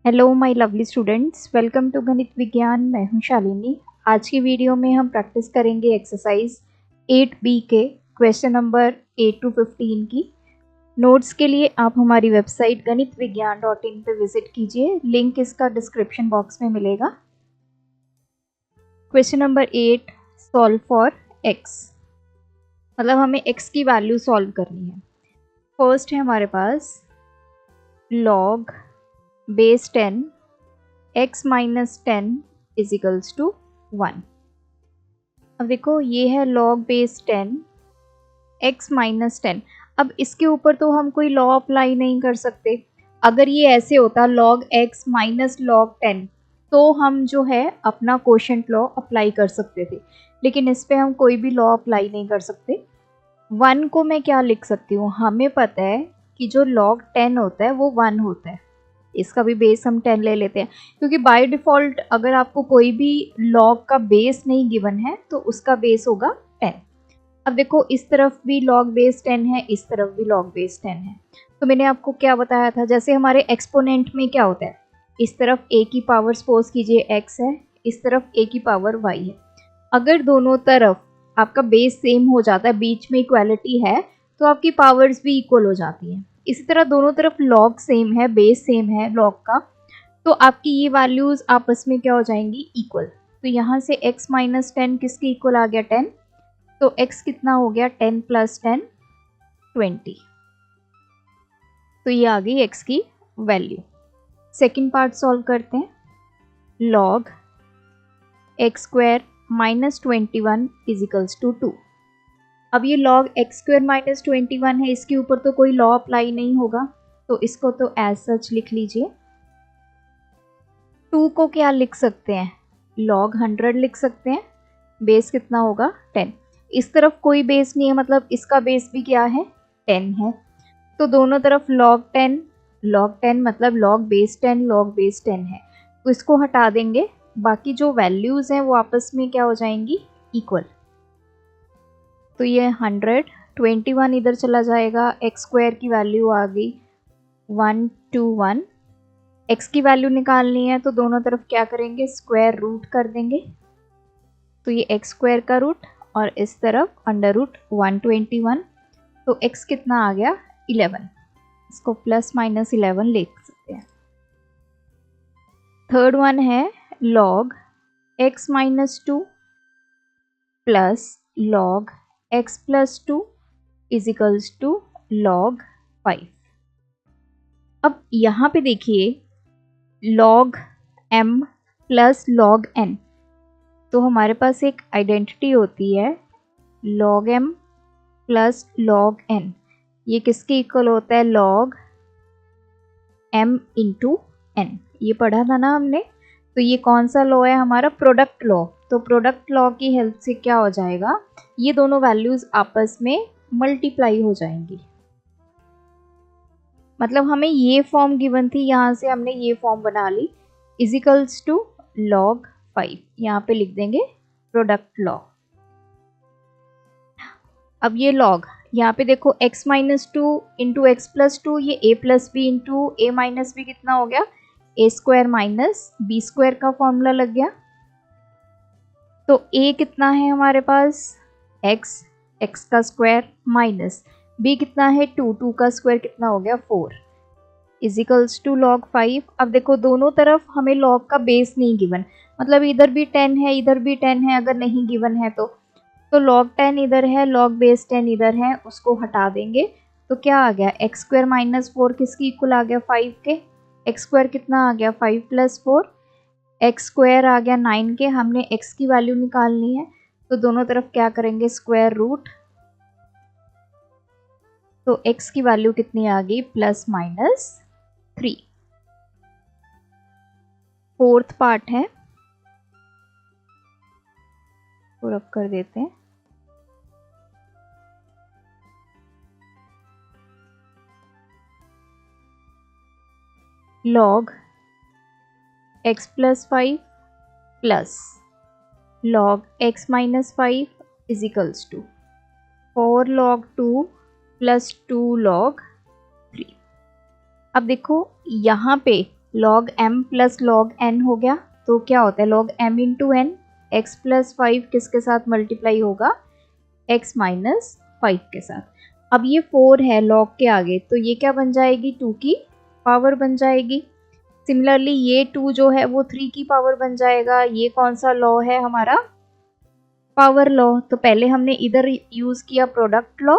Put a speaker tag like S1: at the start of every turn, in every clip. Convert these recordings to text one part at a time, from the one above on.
S1: Hello my lovely students, welcome to Ganit Vigyan. मैं हूं शालिनी। आज की वीडियो में हम प्रैक्टिस करेंगे एक्सरसाइज 8B के क्वेश्चन नंबर 8 to 15 की। नोट्स के लिए आप हमारी वेबसाइट ganitviggyan.in पे विजिट कीजिए, लिंक इसका डिस्क्रिप्शन बॉक्स में मिलेगा। Question number 8, solve for x, मतलब हमें x की वैल्यू सॉल्व करनी है। फर्स्ट है हमारे पास log base 10 x minus 10 is equals to 1। अब देखो ये है log बेस 10 x माइनस 10। अब इसके ऊपर तो हम कोई लॉ अप्लाई नहीं कर सकते। अगर ये ऐसे होता log x माइनस log 10 तो हम जो है अपना कोशेंट लॉ अप्लाई कर सकते थे, लेकिन इस पे हम कोई भी लॉ अप्लाई नहीं कर सकते। 1 को मैं क्या लिख सकती हूँ, हमें पता है कि जो log 10 होता है वो 1 होता है। इसका भी बेस हम 10 ले लेते हैं, क्योंकि बाय डिफ़ॉल्ट अगर आपको कोई भी लॉग का बेस नहीं गिवन है तो उसका बेस होगा 10। अब देखो इस तरफ भी लॉग बेस 10 है, इस तरफ भी लॉग बेस 10 है। तो मैंने आपको क्या बताया था, जैसे हमारे एक्सपोनेंट में क्या होता है, इस तरफ a की पावर सपोज कीजिए x है, इस तरफ a की पावर y है। अगर दोनों तरफ आपका बेस सेम हो जाता है, बीच में इक्वालिटी है, तो आपकी पावर्स भी इक्वल हो जाती हैं। इसी तरह दोनों तरफ लॉग सेम है, बेस सेम है लॉग का, तो आपकी ये वैल्यूज आपस में क्या हो जाएंगी, इक्वल। तो यहाँ से x माइनस 10 किसके इक्वल आ गया, 10। तो x कितना हो गया, 10 प्लस 10 20। तो ये आ गई x की वैल्यू। सेकेंड पार्ट सॉल्व करते हैं। Log x square minus 21 is equals to 2। अब ये log x स्क्वायर माइनस 21 है, इसके ऊपर तो कोई लॉ अप्लाई नहीं होगा, तो इसको तो एज सच लिख लीजिए। 2 को क्या लिख सकते हैं, log 100 लिख सकते हैं। बेस कितना होगा, 10। इस तरफ कोई बेस नहीं है, मतलब इसका बेस भी क्या है, 10 है। तो दोनों तरफ log 10 मतलब log बेस 10 log बेस 10 है, तो इसको हटा देंगे। बाकी जो वैल्यूज हैं वो आपस में क्या हो जाएंगी, इक्वल। तो ये 100, 21 इधर चला जाएगा, एक्स स्क्वायर की वैल्यू आ गई 121। एक्स की वैल्यू निकालनी है तो दोनों तरफ क्या करेंगे, स्क्वायर रूट कर देंगे। तो ये एक्स स्क्वायर का रूट और इस तरफ अंडर रूट 121। तो एक्स कितना आ गया, 11। इसको प्लस माइनस 11 लिख सकते हैं। थर्ड वन है log x minus 2 plus log x plus 2 is equals to log 5। अब यहाँ पे देखिए log m plus log n, तो हमारे पास एक आइडेंटिटी होती है log m plus log n। ये किसके इक्वल होता है, log m इंटू n। ये पढ़ा था ना हमने। तो ये कौन सा लॉ है हमारा, प्रोडक्ट लॉ। तो प्रोडक्ट लॉ की हेल्प से क्या हो जाएगा, ये दोनों वैल्यूज आपस में मल्टीप्लाई हो जाएंगी। मतलब हमें ये फॉर्म गिवन थी, यहाँ से हमने ये फॉर्म बना ली, इजिकल्स टू log 5। यहाँ पे लिख देंगे प्रोडक्ट लॉ। अब ये log यहाँ पे देखो x minus 2 into x plus 2, ये a plus b into a minus b कितना हो गया, a square minus b square का फॉर्मूला लग गया। तो a कितना है हमारे पास, x का स्क्वायर माइनस b कितना है 2 का स्क्वायर कितना हो गया 4 इजिकल्स टू log 5। अब देखो दोनों तरफ हमें log का बेस नहीं गिवन, मतलब इधर भी 10 है इधर भी 10 है, अगर नहीं गिवन है तो log 10 इधर है log बेस 10 इधर है, उसको हटा देंगे। तो क्या आ गया, एक्स स्क्वायर माइनस 4 किसकी इक्वल आ गया, 5 के। एक्स स्क्वायर कितना आ गया, 5 प्लस 4, एक्स स्क्वायर आ गया 9 के। हमने x की वैल्यू निकालनी है, तो दोनों तरफ क्या करेंगे, स्क्वायर रूट। तो x की वैल्यू कितनी आ गई, प्लस माइनस 3। फोर्थ पार्ट है, और अब कर देते हैं। log x plus 5 plus log x minus 5 is equals to 4 log 2 plus 2 log 3। अब देखो यहाँ पे log m plus log n हो गया, तो क्या होता है log m into n, x plus 5 किसके साथ मल्टीप्लाई होगा, x माइनस 5 के साथ। अब ये 4 है लॉग के आगे, तो ये क्या बन जाएगी, 2 की पावर बन जाएगी। सिमिलरली ये 2 जो है वो 3 की पावर बन जाएगा। ये कौन सा लॉ है हमारा, पावर लॉ। तो पहले हमने इधर यूज किया प्रोडक्ट लॉ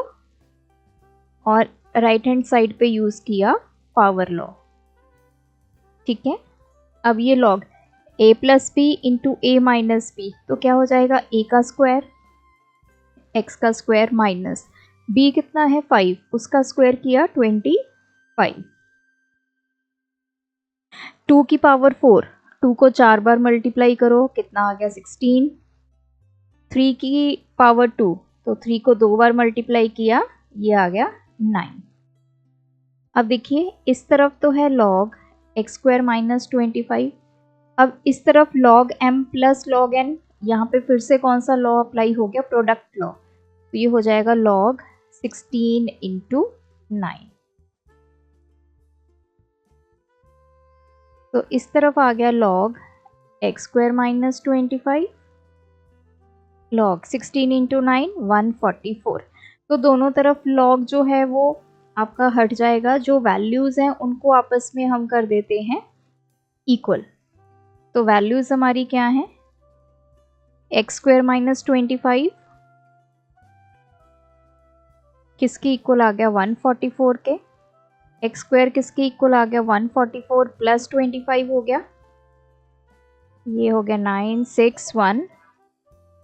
S1: और राइट हैंड साइड पे यूज किया पावर लॉ, ठीक है। अब ये log a plus b into a minus b, तो क्या हो जाएगा a का स्क्वायर, x का स्क्वायर माइनस b कितना है 5, उसका स्क्वायर किया 25। 2 की पावर 4, 2 को 4 बार मल्टीप्लाई करो, कितना आ गया 16। 3 की पावर 2, तो 3 को 2 बार मल्टीप्लाई किया, ये आ गया 9। अब देखिए इस तरफ तो है log x स्क्वायर माइनस 25, अब इस तरफ log m plus log n, यहाँ पे फिर से कौन सा लॉ अप्लाई हो गया, प्रोडक्ट लॉ। तो ये हो जाएगा log 16 इंटू 9। तो इस तरफ आ गया log x square minus 25, log 16 into 9 144। तो दोनों तरफ log जो है वो आपका हट जाएगा, जो वैल्यूज़ हैं उनको आपस में हम कर देते हैं इक्वल। तो वैल्यूज़ हमारी क्या हैं, एक्स स्क्वायर माइनस 25 किसकी इक्वल आ गया 144 के, एक्स स्क्वायर किसके इक्वल आ गया 144 प्लस 25 हो गया, ये हो गया 961।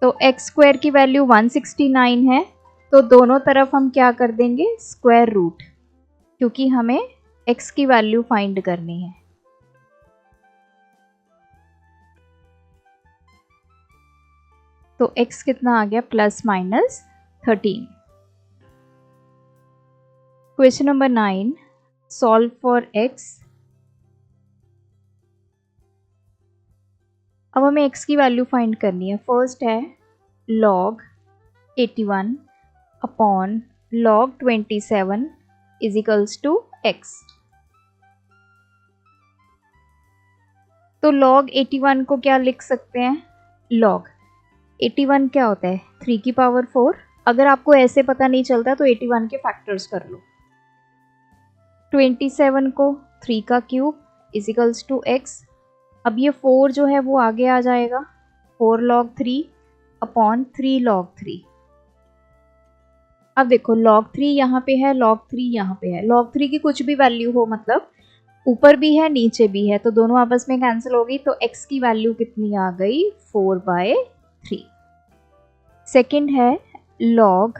S1: तो एक्स स्क्वायर की वैल्यू 169 है, तो दोनों तरफ हम क्या कर देंगे स्क्वायर रूट, क्योंकि हमें x की वैल्यू फाइंड करनी है। तो x कितना आ गया plus minus 13। Question number 9, solve for x। अब हमें x की वैल्यू फाइंड करनी है। फर्स्ट है log 81 upon log 27 is equals to x। तो log 81 को क्या लिख सकते हैं, log 81 क्या होता है 3 की पावर 4। अगर आपको ऐसे पता नहीं चलता तो 81 के फैक्टर्स कर लो। 27 को 3 का cube is equals to x। अब ये 4 जो है वो आगे आ जाएगा, 4 log 3 अपॉन 3 log 3। अब देखो log 3 यहाँ पे है, log 3 यहाँ पे है, log 3 की कुछ भी वैल्यू हो, मतलब ऊपर भी है नीचे भी है, तो दोनों आपस में कैंसिल हो गई। तो x की वैल्यू कितनी आ गई 4/3। सेकंड है log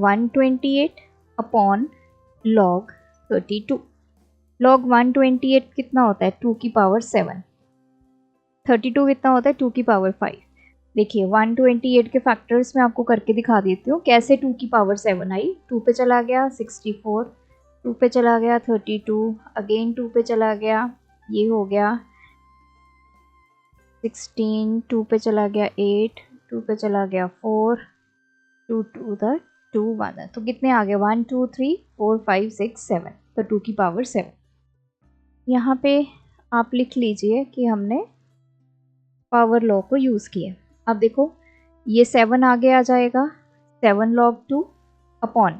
S1: 128 अपॉन log 32। log 128 कितना होता है 2 की पावर 7, 32 कितना होता है 2 की पावर 5। देखिए 128 के फैक्टर्स मैं आपको करके दिखा देती हूँ कैसे 2 की पावर 7 आई। 2 पे चला गया 64, 2 पे चला गया 32, अगेन 2 पे चला गया, ये हो गया 16, 2 पे चला गया 8, 2 पे चला गया 4, 2 2 द 2 1, तो कितने आ गए 1 2 3 4 5 6 7, तो 2 की पावर 7। यहाँ पे आप लिख लीजिए कि हमने पावर लॉ को यूज़ किया। अब देखो ये 7 आगे आ जाएगा, 7 log 2 अपॉन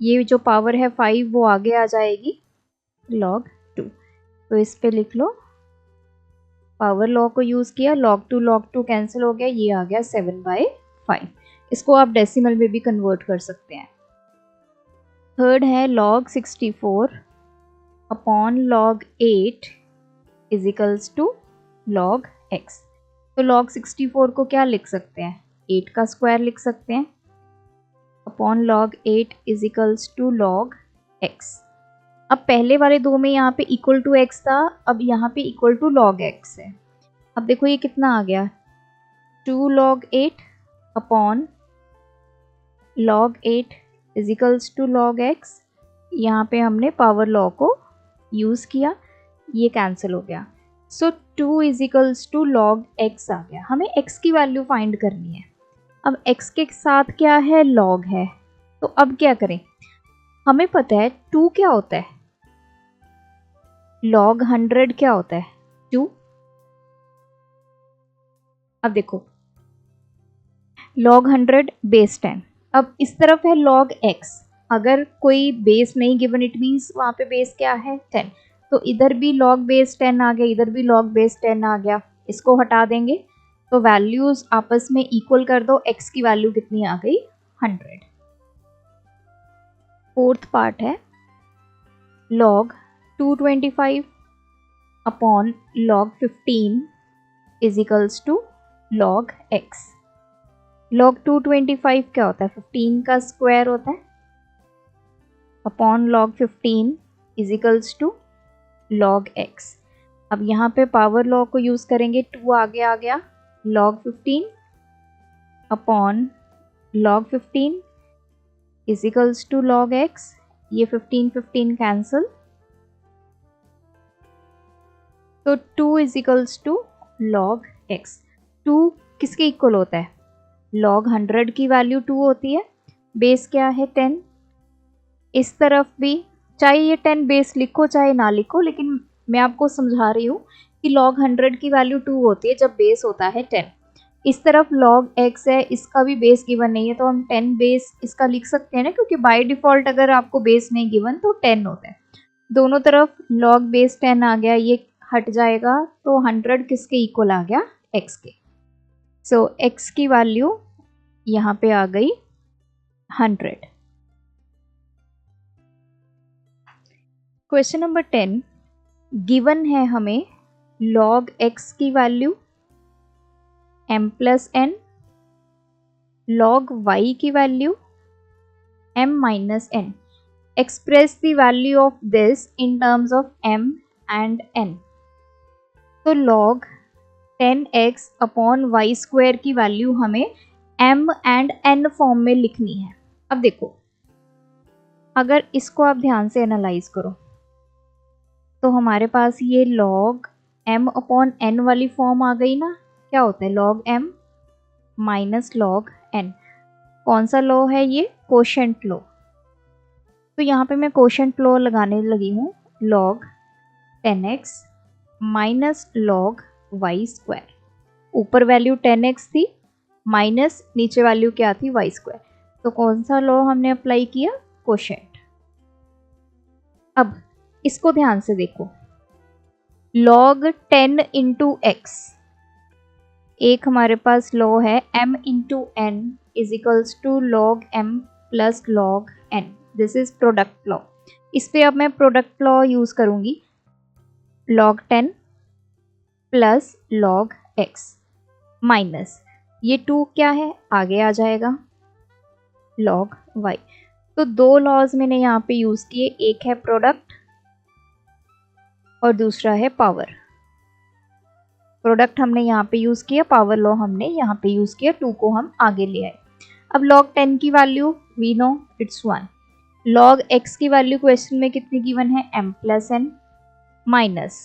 S1: ये जो पावर है 5 वो आगे आ जाएगी log 2। तो इस पे लिख लो पावर लॉ को यूज़ किया, log 2 कैंसिल हो गया, ये आ गया 7/5। इसको आप डेसिमल में भी कन्वर्ट कर सकते हैं। थर्ड है log 64 upon log 8 is equals to log x। तो log 64 को क्या लिख सकते हैं 8 का स्क्वायर लिख सकते हैं upon log 8 is equals to log x। अब पहले वाले दो में यहाँ पे इक्वल टू x था, अब यहाँ पे इक्वल टू log x है। अब देखो ये कितना आ गया 2 log 8 upon log 8 is equals to log x। यहाँ पे हमने पावर लॉ को यूज़ किया, ये कैंसिल हो गया। So 2 is equals to log x आ गया। हमें x की वैल्यू फाइंड करनी है। अब x के साथ क्या है log है, तो अब क्या करें, हमें पता है 2 क्या होता है log 100 क्या होता है 2। अब देखो log 100 बेस 10। अब इस तरफ है log x, अगर कोई बेस नहीं गिवन इट मीन्स वहाँ पे बेस क्या है 10, तो इधर भी log बेस 10 आ गया, इधर भी log बेस 10 आ गया, इसको हटा देंगे तो वैल्यूज आपस में इक्वल कर दो, x की वैल्यू कितनी आ गई 100। फोर्थ पार्ट है log 225 upon log 15 is equals to log x। log 225 क्या होता है 15 का स्क्वायर होता है upon log 15 is equals to log x। अब यहाँ पे पावर लॉ को यूज करेंगे, 2 आगे आ गया, log 15 upon log 15 is equals to log x। ये 15 कैंसिल, तो 2 is equals to log x। 2 किसके इक्वल होता है log 100 की वैल्यू 2 होती है, बेस क्या है 10। इस तरफ भी चाहे ये 10 बेस लिखो चाहे ना लिखो, लेकिन मैं आपको समझा रही हूँ कि log 100 की वैल्यू 2 होती है जब बेस होता है 10। इस तरफ log x है, इसका भी बेस गिवन नहीं है तो हम 10 बेस इसका लिख सकते हैं ना, क्योंकि बाय डिफॉल्ट अगर आपको बेस नहीं गिवन तो 10 होता है। दोनों तरफ log बेस 10 आ गया, ये हट जाएगा तो 100 किसके इक्वल आ गया x के। सो x की वैल्यू यहाँ पे आ गई 100। क्वेश्चन नंबर 10 गिवन है हमें log x की value m plus n, log y की value m minus n। Express the value of this in terms of m and n। तो log 10x upon y square की value हमें m and n form में लिखनी है। अब देखो अगर इसको आप ध्यान से एनालाइज करो तो हमारे पास ये log m अपॉन n वाली फॉर्म आ गई ना, क्या होता है log m minus log n। कौन सा लॉ है ये कोशेंट लॉ, तो यहाँ पे मैं कोशेंट लॉ लगाने लगी हूँ log 10x minus log y square. ऊपर वैल्यू 10x थी माइनस नीचे वैल्यू क्या थी y स्क्वायर, तो कौन सा लॉ हमने अप्लाई किया कोशेंट। अब इसको ध्यान से देखो log 10 इंटू x, एक हमारे पास लॉ है m into n is equals to log m plus log n, this is product law. इस पे अब मैं प्रोडक्ट लॉ यूज करूंगी log 10 plus log x minus ये 2 क्या है आगे आ जाएगा log y। तो दो लॉज मैंने यहाँ पे यूज किए, एक है प्रोडक्ट और दूसरा है पावर। प्रोडक्ट हमने यहाँ पे यूज किया, पावर लॉ हमने यहाँ पे यूज किया, 2 को हम आगे ले आए। अब log 10 की value we know it's 1, log x की वैल्यू क्वेश्चन में कितनी गिवन है m plus n minus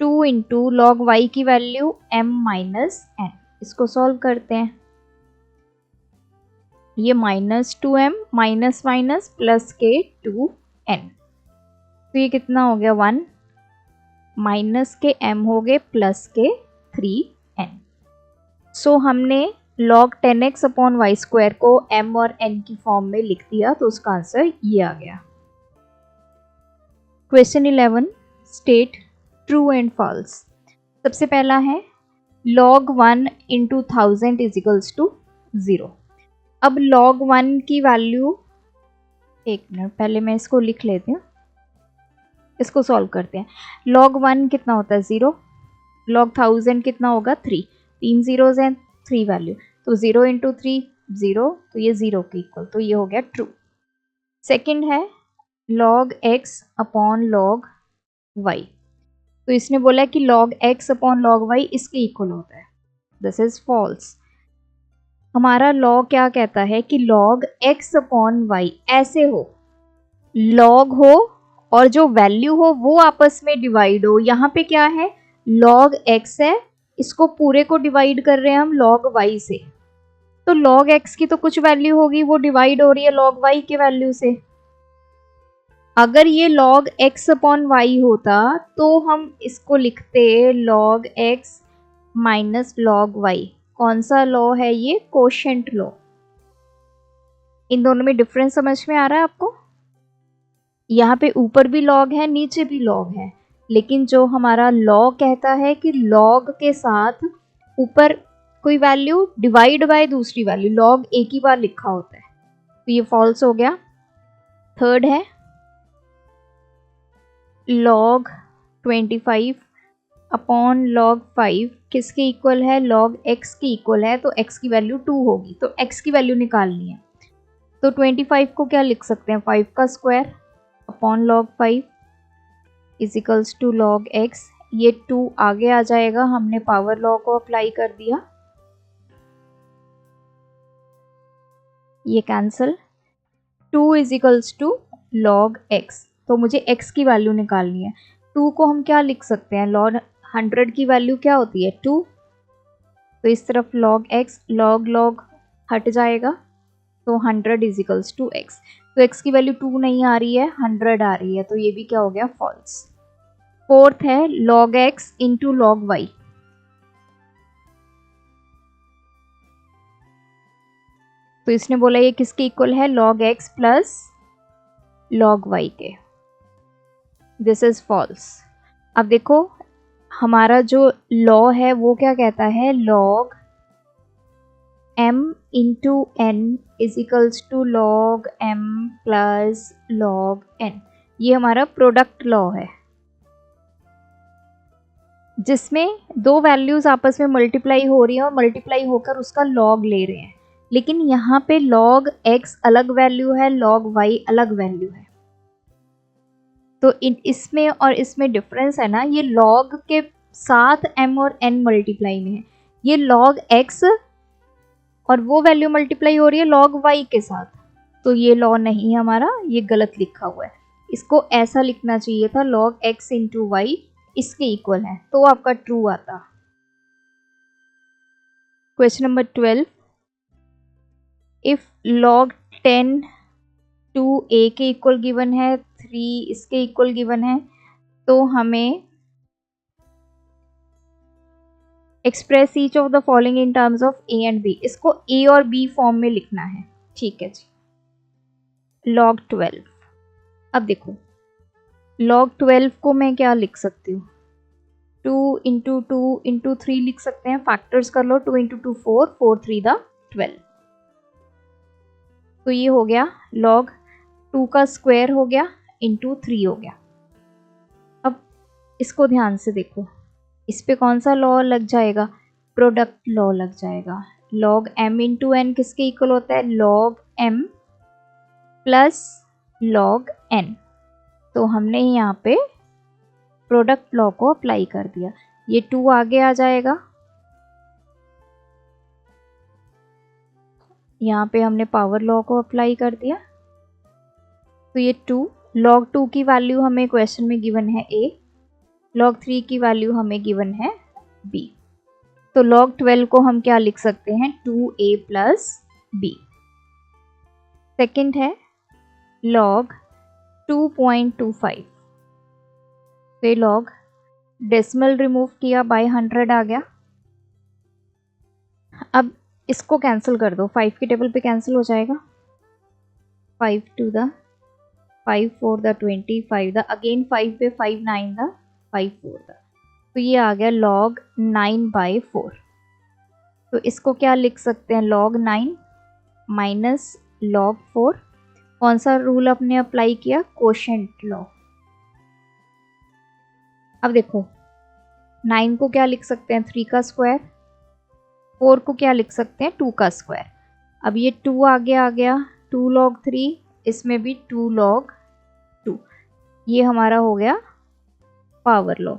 S1: 2 into log y की वैल्यू m माइनस n। इसको सॉल्व करते हैं, ये minus 2m minus minus plus के 2n, तो ये कितना हो गया 1 माइनस के m हो गए प्लस के 3n। सो हमने log 10x upon y square को m और n की फॉर्म में लिख दिया, तो उसका आंसर ये आ गया। Question 11 state true and false. सबसे पहला है log 1 into 1000 is equals to 0। अब log 1 की वैल्यू, एक मिनट पहले मैं इसको लिख लेती हूँ, इसको सॉल्व करते हैं। log 1 कितना होता है 0, log 1000 कितना होगा 3, 3 zeros हैं 3 वैल्यू, तो 0 इंटू 3 0, तो ये 0 के इक्वल, तो ये हो गया ट्रू। सेकंड है log x upon log y, तो इसने बोला कि log x upon log y इसके इक्वल होता है, दिस इज फॉल्स। हमारा लॉ क्या कहता है कि log x अपॉन y ऐसे हो, log हो और जो वैल्यू हो वो आपस में डिवाइड हो। यहाँ पे क्या है log x है, इसको पूरे को डिवाइड कर रहे हैं हम log y से, तो log x की तो कुछ वैल्यू होगी वो डिवाइड हो रही है log y के वैल्यू से। अगर ये log x अपॉन y होता तो हम इसको लिखते log x minus log y। कौन सा लॉ है ये? Quotient law. इन दोनों में डिफरेंस समझ में आ रहा है आपको? यहाँ पे ऊपर भी लॉग है, नीचे भी लॉग है, लेकिन जो हमारा लॉ कहता है कि लॉग के साथ ऊपर कोई वैल्यू डिवाइड बाय दूसरी वैल्यू, लॉग एक ही बार लिखा होता है, तो ये फॉल्स हो गया। थर्ड है log 25 अपॉन log 5 किसके इक्वल है? log x के इक्वल है, तो x की वैल्यू 2 होगी, तो x की वैल्यू निकालनी है। तो 25 को क्या लिख सकते हैं? 5 का square upon log 5 is equals to log x। ये 2 आगे आ जाएगा, हमने पावर लॉ को अप्लाई कर दिया, ये cancel. 2 is equals to log x, तो मुझे x की वैल्यू निकालनी है। 2 को हम क्या लिख सकते हैं? log 100 की वैल्यू क्या होती है? 2, तो इस तरफ log x log हट जाएगा, तो 100 इजिकल्स टू x। तो x की वैल्यू 2 नहीं आ रही है, 100 आ रही है, तो ये भी क्या हो गया? फॉल्स। फोर्थ है log x into log y। तो इसने बोला ये किसके इक्वल है? log x plus log y के। This is false. अब देखो हमारा जो लॉ है वो क्या कहता है? log m into n is equals to log m plus log n। ये हमारा प्रोडक्ट लॉ है, जिसमें दो वैल्यूज आपस में मल्टीप्लाई हो रही है और मल्टीप्लाई होकर उसका लॉग ले रहे हैं। लेकिन यहाँ पे log x अलग वैल्यू है, log y अलग वैल्यू है, तो इसमें और इसमें डिफरेंस है ना, ये log के साथ m और n मल्टीप्लाई में है, ये log x और वो वैल्यू मल्टीप्लाई हो रही है log y के साथ, तो ये लॉ नहीं है हमारा, ये गलत लिखा हुआ है। इसको ऐसा लिखना चाहिए था log x इंटू वाई इसके इक्वल है, तो आपका ट्रू आता। Question number 12, if log 10 2 a के इक्वल गिवन है, 3 इसके इक्वल गिवन है, तो हमें express each of the following in terms of a and b, इसको a और b फॉर्म में लिखना है। ठीक है जी। log 12, अब देखो log 12 को मैं क्या लिख सकती हूँ? 2 इंटू 2 इंटू 3 लिख सकते हैं, फैक्टर्स कर लो, 2 इंटू 2 4, 4 3 12। तो ये हो गया log 2 का स्क्वायर हो गया इंटू 3 हो गया। अब इसको ध्यान से देखो, इस पे कौन सा लॉ लग जाएगा? प्रोडक्ट लॉ लग जाएगा। log m इंटू एन किसके इक्वल होता है? log m plus log n। तो हमने यहाँ पे प्रोडक्ट लॉ को अप्लाई कर दिया, ये 2 आगे आ जाएगा, यहाँ पे हमने पावर लॉ को अप्लाई कर दिया, तो ये 2 log 2 की वैल्यू हमें क्वेश्चन में गिवन है a, log 3 की वैल्यू हमें गिवन है b, तो log 12 को हम क्या लिख सकते हैं? 2a plus b। सेकेंड है log 2.25, फिर log डेसिमल रिमूव किया, बाय 100 आ गया। अब इसको कैंसिल कर दो, 5 की टेबल पे कैंसिल हो जाएगा, 5 2 द 5 4 द 20, 5 द अगेन 5 पे 5 9 द 5 4 द, तो ये आ गया log 9/4। तो इसको क्या लिख सकते हैं? log 9 minus log 4। कौन सा रूल अपने अप्लाई किया? Quotient law. अब देखो 9 को क्या लिख सकते हैं? 3 का स्क्वायर। 4 को क्या लिख सकते हैं? 2 का स्क्वायर। अब ये 2 आगे आ गया, 2 log 3, इसमें भी 2 log 2, ये हमारा हो गया पावर लॉ।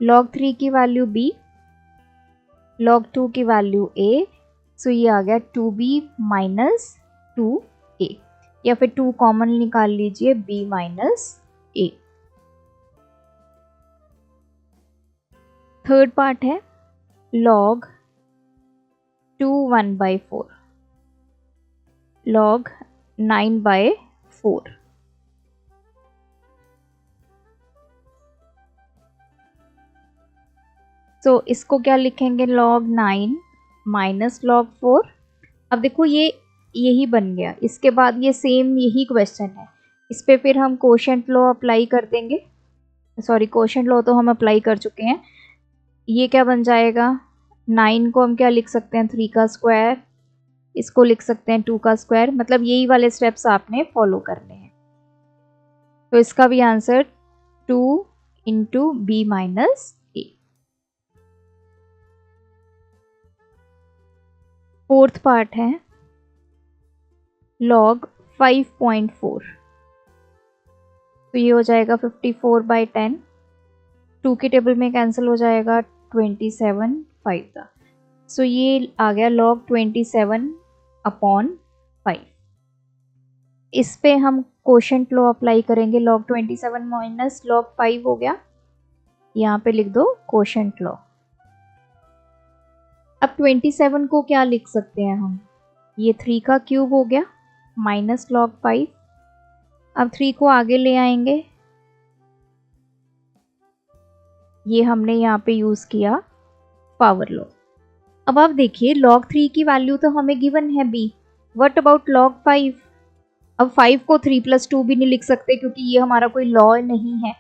S1: log 3 की वैल्यू b, log 2 की वैल्यू a, सो ये आ गया 2b माइनस 2a, या फिर 2 कॉमन निकाल लीजिए, b minus a। Third part है log 2 1/4, log 9/4। तो इसको क्या लिखेंगे, log 9 माइनस log 4। अब देखो ये यही बन गया। इसके बाद ये सेम यही क्वेश्चन है, इस पे फिर हम कोशेंट लॉ अप्लाई कर देंगे। सॉरी, कोशेंट लॉ तो हम अप्लाई कर चुके हैं। ये क्या बन जाएगा, 9 को हम क्या लिख सकते हैं, 3 का स्क्वायर, इसको लिख सकते हैं 2 का स्क्वायर। मतलब यही वाले स्टेप्स आपने फॉलो करने हैं। तो इसका भी आंसर 2 इंटू बी माइनस ए। फोर्थ पार्ट है log 5.4। तो ये हो जाएगा 54/10। 2 की टेबल में कैंसिल हो जाएगा 27 5 का। सो ये आ गया log 27/5। इस पे हम कोशेंट लॉ अप्लाई करेंगे। log 27 माइनस log 5 हो गया, यहाँ पे लिख दो कोशेंट लॉ। अब 27 को क्या लिख सकते हैं हम, ये 3 का क्यूब हो गया माइनस log 5। अब 3 को आगे ले आएंगे, ये हमने यहाँ पे यूज किया पावर लॉ। अब आप देखिए log 3 की वैल्यू तो हमें गिवन है b, व्हाट अबाउट log 5। अब 5 को 3 + 2 भी नहीं लिख सकते क्योंकि ये हमारा कोई लॉ नहीं है।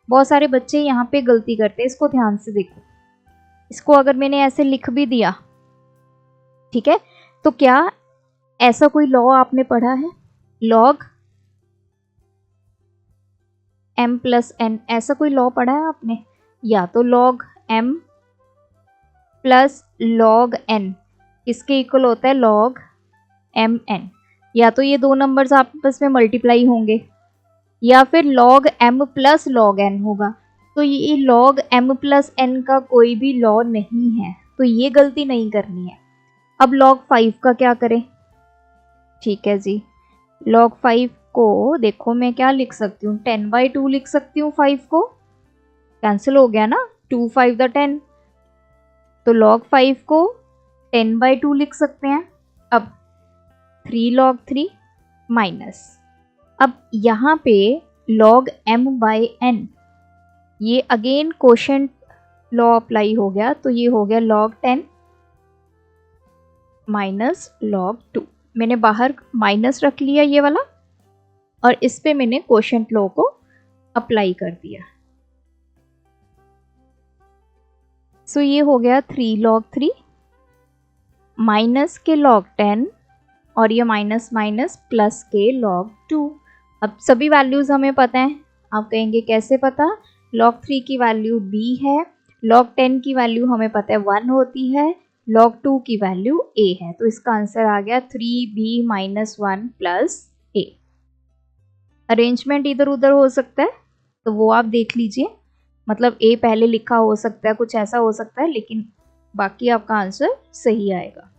S1: बहुत सारे बच्चे यहाँ पे गलती करते हैं, इसको ध्यान से देखो। इसको अगर मैंने ऐसे लिख भी दिया, ठीक है, तो क्या ऐसा कोई लॉ आपने पढ़ा है, log m + n, ऐसा कोई लॉ पढ़ा है आपने? या तो log m + log n इसके इक्वल होता है log mn, या तो ये दो नंबर्स आपस में मल्टीप्लाई होंगे या फिर log m + log n होगा। तो ये log m + n का कोई भी लॉ नहीं है, तो ये गलती नहीं करनी है। अब log 5 का क्या करें, ठीक है जी, log 5 को देखो मैं क्या लिख सकती हूँ, 10/2 लिख सकती हूँ। 5 को कैंसिल हो गया ना, 2 5 10। तो log 5 को 10/2 लिख सकते हैं। अब 3 log 3 माइनस, अब यहाँ पे log m/n, ये अगेन कोशेंट लॉ अप्लाई हो गया, तो ये हो गया log 10 माइनस log 2। मैंने बाहर माइनस रख लिया ये वाला, और इस पे मैंने कोशेंट लॉ को अप्लाई कर दिया। सो ये हो गया 3 log 3 माइनस के log 10, और ये माइनस माइनस प्लस के log 2। अब सभी वैल्यूज हमें पता है। आप कहेंगे कैसे पता, log 3 की वैल्यू b है, log 10 की वैल्यू हमें पता है 1 होती है, log 2 की वैल्यू a है। तो इसका आंसर आ गया 3b - 1 + a। अरेंजमेंट इधर उधर हो सकता है, तो वो आप देख लीजिए, मतलब a पहले लिखा हो सकता है, कुछ ऐसा हो सकता है, लेकिन बाकी आपका आंसर सही आएगा।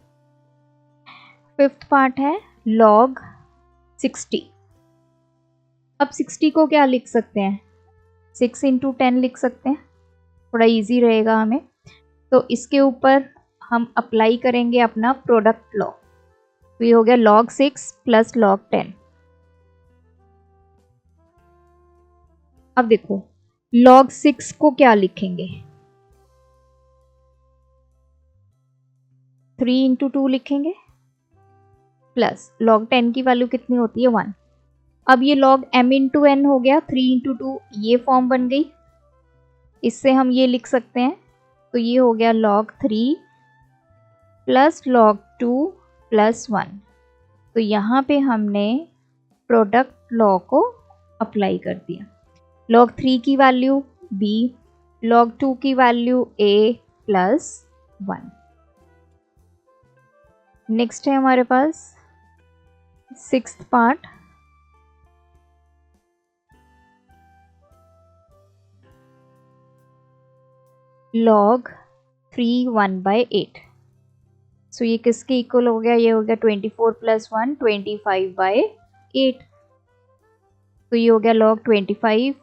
S1: फिफ्थ पार्ट है log 60। अब 60 को क्या लिख सकते हैं, 6 × 10 लिख सकते हैं, थोड़ा इजी रहेगा हमें। तो इसके ऊपर हम अप्लाई करेंगे अपना प्रोडक्ट लॉ। तो ये हो गया log 6 + log 10। अब देखो log 6 को क्या लिखेंगे, 3 × 2 लिखेंगे, प्लस log 10 की वैल्यू कितनी होती है 1। अब ये log m × n हो गया, 3 × 2 ये फॉर्म बन गई, इससे हम ये लिख सकते हैं। तो ये हो गया log 3 + log 2 + 1। तो यहाँ पे हमने प्रोडक्ट लॉ को अप्लाई कर दिया। log 3 की वैल्यू b, log 2 की वैल्यू a + 1। नेक्स्ट है हमारे पास सिक्स्थ पार्ट, log 3 1/8। सो ये किसके इक्वल हो गया, ये हो गया 24 + 1 25/8। तो ये हो गया log 25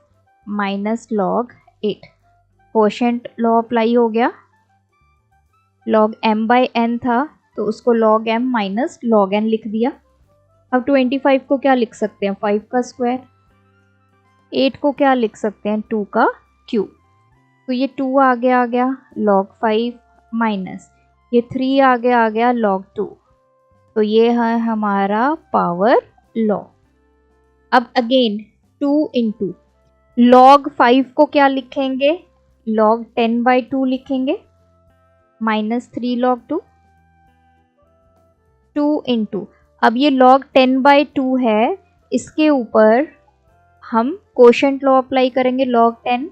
S1: minus log 8। Quotient law apply हो गया, log m/n था तो उसको log m minus log n लिख दिया। अब 25 को क्या लिख सकते हैं, 5 का स्क्वायर। 8 को क्या लिख सकते हैं, 2 का क्यूब। तो ये 2 आगे आ गया log 5 माइनस ये 3 आगे आ गया log 2। तो ये है हमारा पावर लॉ। अब अगेन 2 इंटू log 5 को क्या लिखेंगे, log 10/2 लिखेंगे माइनस 3 log 2 2 इंटू अब ये log 10/2 है, इसके ऊपर हम कोशेंट लॉ अप्लाई करेंगे log 10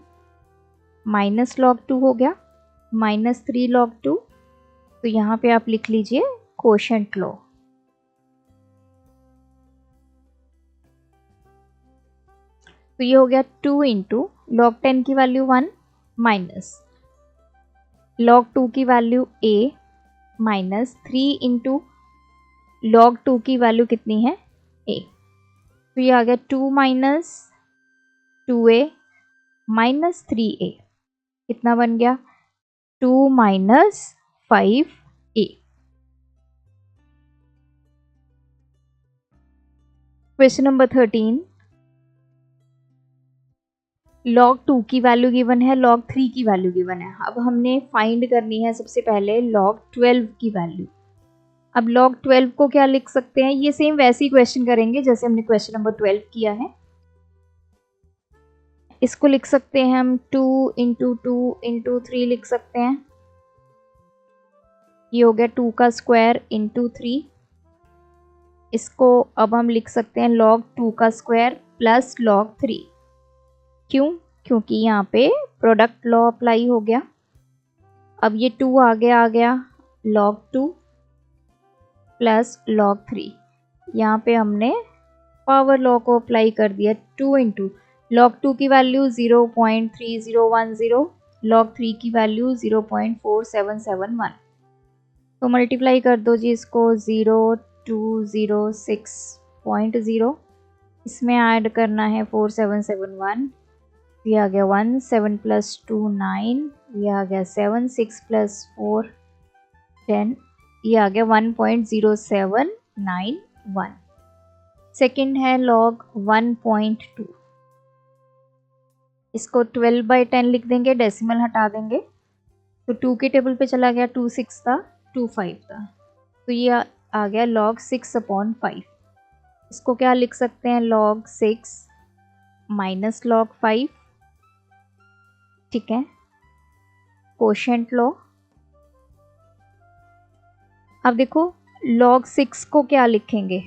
S1: माइनस log 2 हो गया माइनस 3 log 2। तो यहाँ पे आप लिख लीजिए कोशेंट लॉ। तो ये हो गया 2 इंटू log 10 की वैल्यू 1 माइनस log 2 की value a minus 3 into log 2 की वैल्यू कितनी है a। तो ये आ गया 2 माइनस 2a माइनस 3a कितना बन गया 2 minus 5a। Question number 13 log 2 की वैल्यू गिवन है, log 3 की वैल्यू गिवन है। अब हमने फाइंड करनी है सबसे पहले log 12 की वैल्यू। अब log 12 को क्या लिख सकते हैं, ये सेम वैसे ही क्वेश्चन करेंगे जैसे हमने क्वेश्चन नंबर 12 किया है। इसको लिख सकते हैं हम 2 इंटू 2 इंटू 3 लिख सकते हैं। ये हो गया 2 का स्क्वायर इंटू 3। इसको अब हम लिख सकते हैं log 2 का स्क्वायर प्लस log 3। क्यों, क्योंकि यहाँ पे प्रोडक्ट लॉ अप्लाई हो गया। अब ये 2 आगे आ गया log 2 प्लस log 3। यहाँ पे हमने पावर लॉ को अप्लाई कर दिया 2 इंटू log 2 की वैल्यू 0.3010 log 3 की वैल्यू 0.4771। तो मल्टीप्लाई कर दो जी इसको 0206.0 इसमें ऐड करना है 4771। ये आ गया 1 7 प्लस 2 9 ये आ गया 7 6 प्लस 4 10 ये आ गया 1.0791। सेकंड है log 1.2। इसको 12/10 लिख देंगे, डेसिमल हटा देंगे तो 2 के टेबल पे चला गया 2 6 था 2 5 था। तो ये आ गया log 6/5। इसको क्या लिख सकते हैं log 6 माइनस log 5। ठीक है, कोशेंट लो। अब देखो log 6 को क्या लिखेंगे,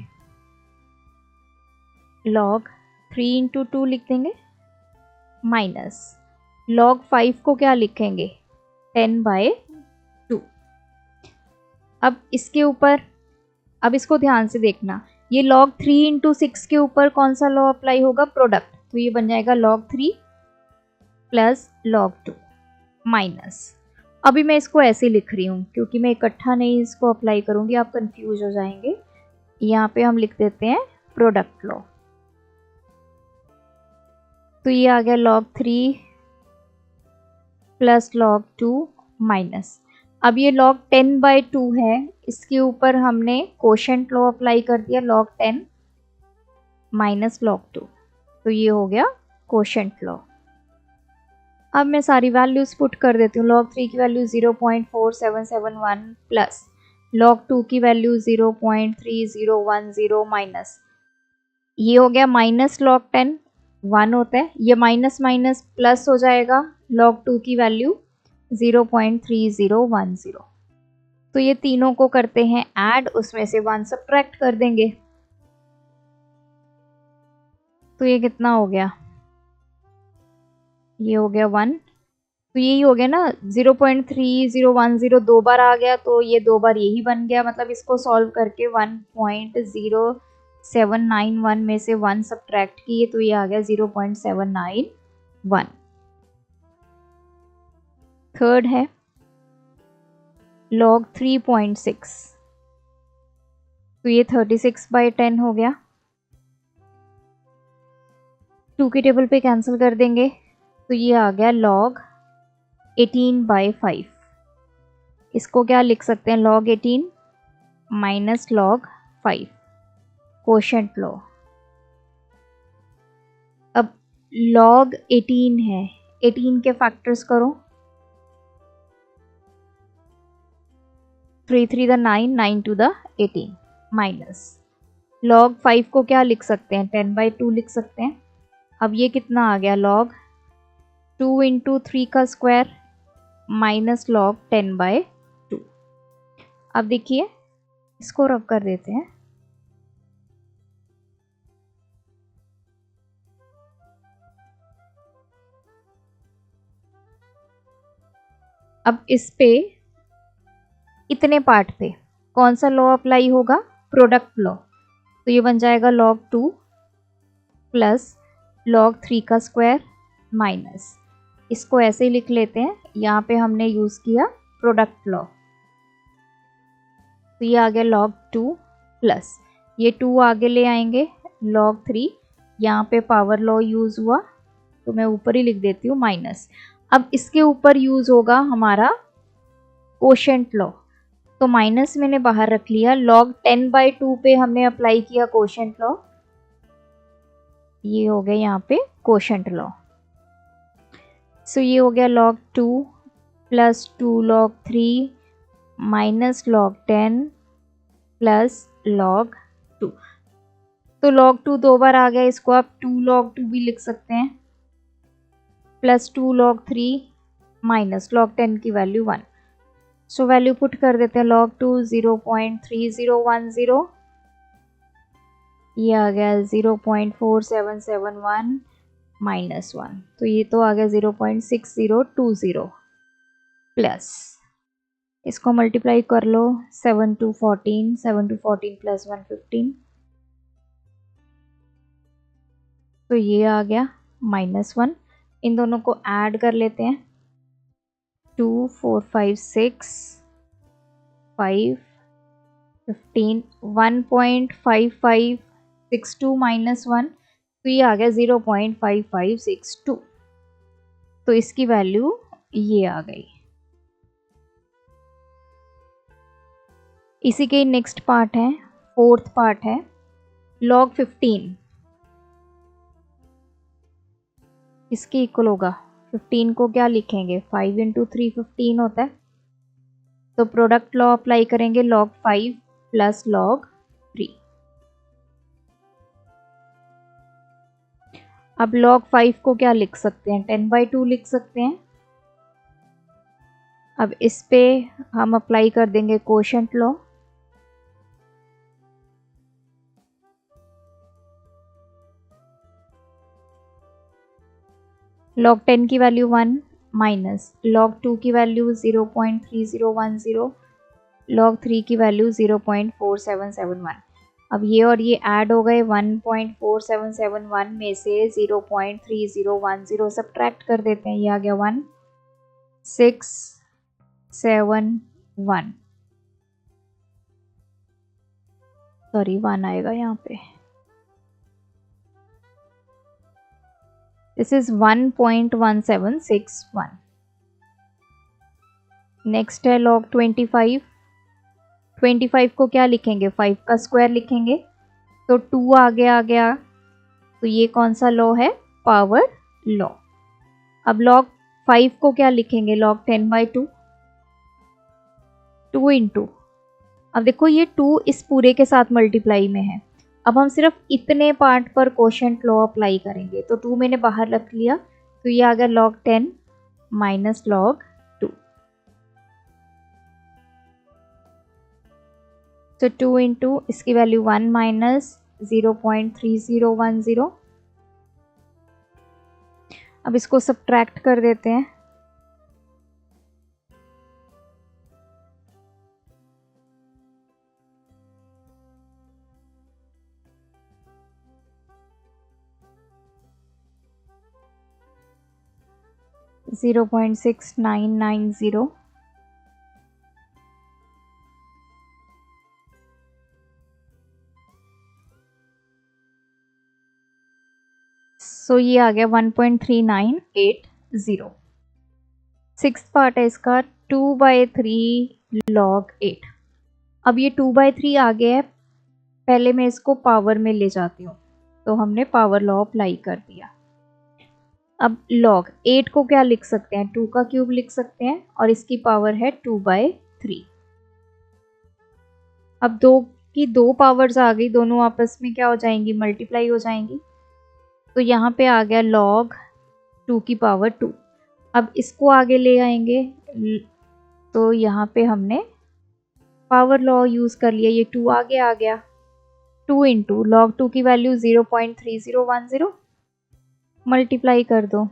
S1: log 3 इंटू 2 लिख देंगे माइनस log 5 को क्या लिखेंगे 10/2। अब इसके ऊपर, अब इसको ध्यान से देखना, ये log 3 इंटू 6 के ऊपर कौन सा लॉ अप्लाई होगा, प्रोडक्ट। तो ये बन जाएगा log 3 प्लस log 2 माइनस, अभी मैं इसको ऐसे लिख रही हूँ क्योंकि मैं इकट्ठा नहीं इसको अप्लाई करूँगी, आप कंफ्यूज हो जाएंगे। यहाँ पे हम लिख देते हैं प्रोडक्ट लॉ। तो ये आ गया log 3 प्लस log 2 माइनस, अब ये log 10/2 है, इसके ऊपर हमने कोशेंट लॉ अप्लाई कर दिया log 10 माइनस log 2। तो ये हो गया कोशेंट लॉ। अब मैं सारी वैल्यूज पुट कर देती हूँ। log 3 की वैल्यू 0.4771 प्लस log 2 की वैल्यू 0.3010 माइनस, ये हो गया माइनस log 10 1 होता है, ये माइनस माइनस प्लस हो जाएगा log 2 की वैल्यू 0.3010। तो ये तीनों को करते हैं ऐड, उसमें से 1 सब्ट्रैक्ट कर देंगे। तो ये कितना हो गया, ये हो गया 1। तो यही हो गया ना 0.3010 दो बार आ गया तो ये दो बार यही बन गया, मतलब इसको सॉल्व करके 1.0791 में से 1 सब्ट्रैक्ट किए तो ये आ गया 0.791। थर्ड है log 3.6। तो ये 36/10 हो गया, 2 के टेबल पे कैंसिल कर देंगे तो ये आ गया log 18/5। इसको क्या लिख सकते हैं log 18 minus log 5 quotient law. अब log 18 है, 18 के फैक्टर्स करो, 3 3 द 9, 9 2 द 18 माइनस log 5 को क्या लिख सकते हैं, 10/2 लिख सकते हैं। अब ये कितना आ गया, log 2 इंटू 3 का स्क्वायर माइनस log 10/2। अब देखिए इसको रब कर देते हैं, अब इस पे इतने पार्ट पे कौन सा लॉ अप्लाई होगा, प्रोडक्ट लॉ। तो ये बन जाएगा log 2 प्लस log 3 का स्क्वायर माइनस, इसको ऐसे ही लिख लेते हैं, यहाँ पे हमने यूज़ किया प्रोडक्ट लॉ। तो ये आ गया log 2 प्लस ये 2 आगे ले आएंगे log 3, यहाँ पे पावर लॉ यूज़ हुआ तो मैं ऊपर ही लिख देती हूँ माइनस। अब इसके ऊपर यूज़ होगा हमारा कोशेंट लॉ, तो माइनस मैंने बाहर रख लिया, log 10/2 पे हमने अप्लाई किया कोशेंट लॉ, ये हो गया यहाँ पे कोशेंट लॉ। सो ये हो गया log 2 plus 2 log 3 minus log 10 plus log 2। तो log 2 दो बार आ गया, इसको आप 2 log 2 भी लिख सकते हैं, प्लस 2 log 3 माइनस log 10 की वैल्यू 1। सो वैल्यू पुट कर देते हैं, log 2 0.3010, ये आ गया 0.4771 माइनस 1, तो ये तो आ गया 0.6020 प्लस, इसको मल्टीप्लाई कर लो 7 2 14, 7 2 14 प्लस 1 15, तो ये आ गया -1। इन दोनों को ऐड कर लेते हैं, 2 4 5 6 5 15 1.5562 माइनस 1, तो ये आ गया 0.5562, तो इसकी वैल्यू ये आ गई। इसी के नेक्स्ट पार्ट है, फोर्थ पार्ट है, log 15 इसके इक्वल होगा, 15 को क्या लिखेंगे, 5 इंटू 3 15 होता है, तो प्रोडक्ट लॉ अप्लाई करेंगे log 5 प्लस log 3। अब log 5 को क्या लिख सकते हैं, 10/2 लिख सकते हैं। अब इस पे हम अप्लाई कर देंगे कोशेंट लॉ, log 10 की वैल्यू 1 माइनस log 2 की वैल्यू 0.3010, log 3 की वैल्यू 0.4771। अब ये और ये ऐड हो गए, 1.4771 में से 0.3010 सब्ट्रैक्ट कर देते हैं, ये आ गया 1671, सॉरी 1 आएगा यहाँ पे, दिस इज 1.1761। नेक्स्ट है log 25, 25 को क्या लिखेंगे, 5 का स्क्वायर लिखेंगे, तो 2 आगे आ गया, तो ये कौन सा लॉ है, पावर लॉ। अब log 5 को क्या लिखेंगे, log 10/2, 2 इंटू, अब देखो ये 2 इस पूरे के साथ मल्टीप्लाई में है, अब हम सिर्फ इतने पार्ट पर कोशेंट लॉ अप्लाई करेंगे, तो 2 मैंने बाहर रख लिया, तो ये आ गया log 10 माइनस log 2, तो 2 इंटू इसकी वैल्यू 1 माइनस 0.3010, अब इसको सब्ट्रैक्ट कर देते हैं, (0.6990) सो ये आ गया 1.3980। सिक्स्थ पार्ट है इसका, 2/3 log 8। अब ये 2/3 आ गया है, पहले मैं इसको पावर में ले जाती हूँ, तो हमने पावर लॉ अप्लाई कर दिया, अब log 8 को क्या लिख सकते हैं, 2 का क्यूब लिख सकते हैं और इसकी पावर है 2/3। अब 2 की 2 पावर्स आ गई, दोनों आपस में क्या हो जाएंगी, मल्टीप्लाई हो जाएंगी। तो यहाँ पे आ गया log 2 की पावर 2। अब इसको आगे ले आएंगे तो यहाँ पे हमने पावर लॉ यूज़ कर लिया, ये 2 आगे आ गया। 2 इंटू लॉग 2 की वैल्यू 0.3010, मल्टीप्लाई कर दो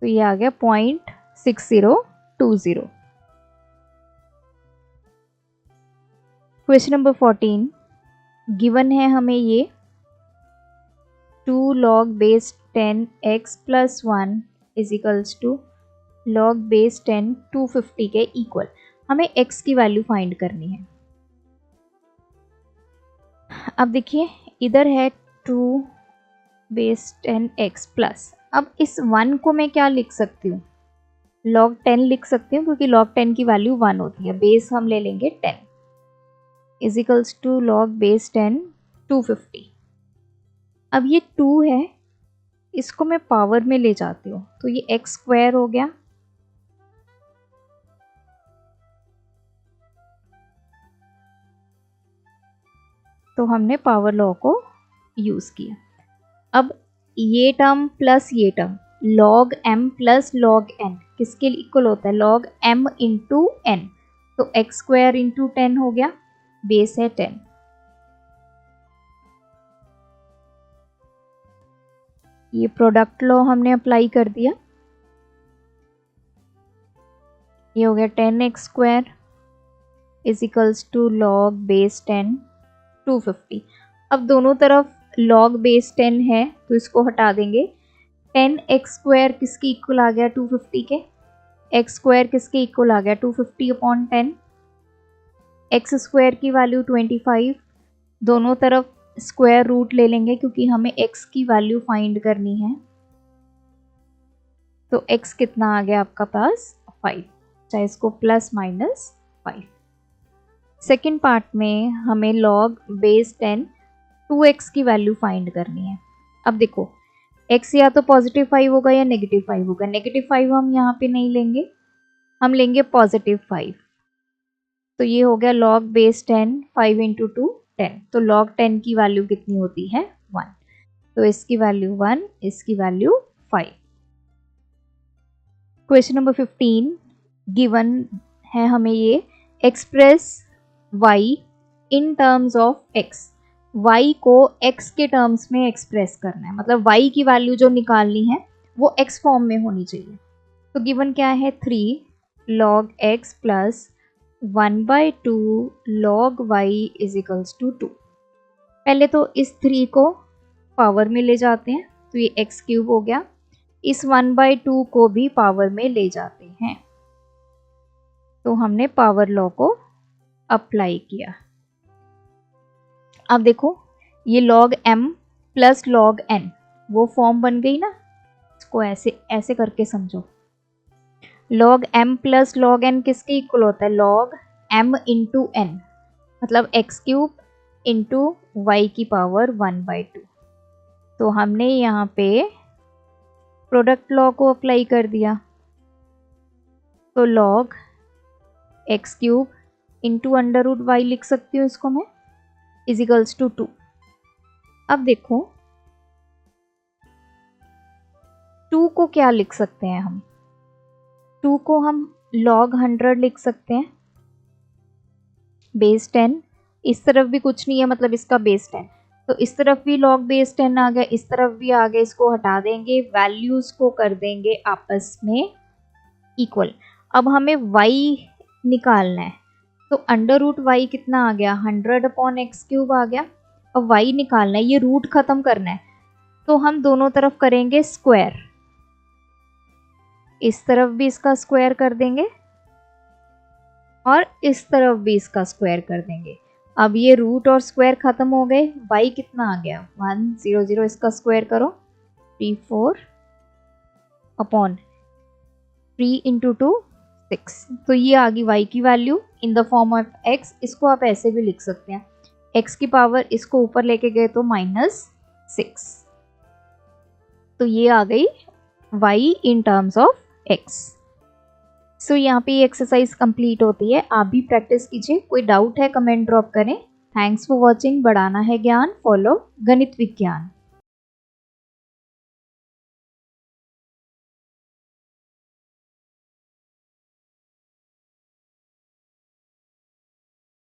S1: तो ये आ गया 0.6020। क्वेश्चन नंबर 14 गिवन है हमें ये 2 log base 10 x plus 1 is equals to log base 10 250 के इक्वल। हमें x की वैल्यू फाइंड करनी है। अब देखिए इधर है 2 base 10 x प्लस, अब इस 1 को मैं क्या लिख सकती हूँ, log 10 लिख सकती हूँ क्योंकि log 10 की वैल्यू 1 होती है। बेस हम ले लेंगे 10 is equals to log base 10 250। अब ये 2 है, इसको मैं पावर में ले जाती हूँ तो ये x स्क्वायर हो गया। तो हमने पावर लॉ को यूज़ किया। अब ये टर्म प्लस ये term log m plus log n किसके इक्वल होता है, log m इंटू n। तो x स्क्वायर इंटू 10 हो गया, बेस है 10। ये प्रोडक्ट लॉ हमने अप्लाई कर दिया, ये हो गया 10x square is equals to log base 10 250। अब दोनों तरफ log बेस 10 है तो इसको हटा देंगे। 10x स्क्वायर किसके इक्वल आ गया, 250 के। x स्क्वायर किसके इक्वल आ गया, 250/10। x स्क्वायर की वैल्यू 25, दोनों तरफ स्क्वायर रूट ले लेंगे क्योंकि हमें x की वैल्यू फाइंड करनी है। तो x कितना आ गया आपका पास 5, चाहे इसको प्लस माइनस 5। सेकेंड पार्ट में हमें log बेस 10 2x की वैल्यू फाइंड करनी है। अब देखो x या तो पॉजिटिव 5 होगा या नेगेटिव 5 होगा। नेगेटिव 5 हम यहाँ पे नहीं लेंगे, हम लेंगे पॉजिटिव 5। तो ये हो गया log बेस 10 5 इंटू 2 10। तो log 10 की वैल्यू कितनी होती है 1। तो इसकी वैल्यू 1, इसकी वैल्यू 5। क्वेश्चन नंबर 15 गिवन है हमें ये express y in terms of x। y को x के टर्म्स में एक्सप्रेस करना है, मतलब y की वैल्यू जो निकालनी है वो x फॉर्म में होनी चाहिए। तो गिवन क्या है 3 log x plus 1/2 log y is equals to 2। पहले तो इस 3 को पावर में ले जाते हैं तो ये x क्यूब हो गया। इस 1/2 को भी पावर में ले जाते हैं तो हमने पावर लॉ को अप्लाई किया। अब देखो ये log m plus log n वो फॉर्म बन गई ना, इसको ऐसे ऐसे करके समझो। log m plus log n किसके इक्वल होता है, log m इंटू n, मतलब x क्यूब इंटू y की पावर 1/2। तो हमने यहाँ पे प्रोडक्ट लॉ को अप्लाई कर दिया। तो log x cube into under root y लिख सकती हूँ इसको मैं, इज इक्वल्स टू 2। अब देखो 2 को क्या लिख सकते हैं हम, 2 को हम log 100 लिख सकते हैं बेस 10। इस तरफ भी कुछ नहीं है, मतलब इसका बेस 10। तो इस तरफ भी log बेस 10 आ गया, इस तरफ भी आ गया। इसको हटा देंगे, वैल्यूज को कर देंगे आपस में इक्वल। अब हमें y निकालना है तो अंडर रूट वाई कितना आ गया, 100/x क्यूब आ गया। अब y निकालना है, ये रूट खत्म करना है तो हम दोनों तरफ करेंगे स्क्वायर। इस तरफ भी इसका स्क्वायर कर देंगे और इस तरफ भी इसका स्क्वायर कर देंगे। अब ये रूट और स्क्वायर खत्म हो गए। y कितना आ गया 100, इसका स्क्वायर करो 34/3 इंटू 2 6। तो ये आ गई y की value in the form of x। इसको आप ऐसे भी लिख सकते हैं, x की पावर इसको ऊपर लेके गए तो -6। तो ये आ गई y in terms of x। सो यहाँ पे ये एक्सरसाइज कंप्लीट होती है। आप भी प्रैक्टिस कीजिए। कोई डाउट है कमेंट ड्रॉप करें। Thanks for watching. बढ़ाना है ज्ञान, फॉलो गणित विज्ञान।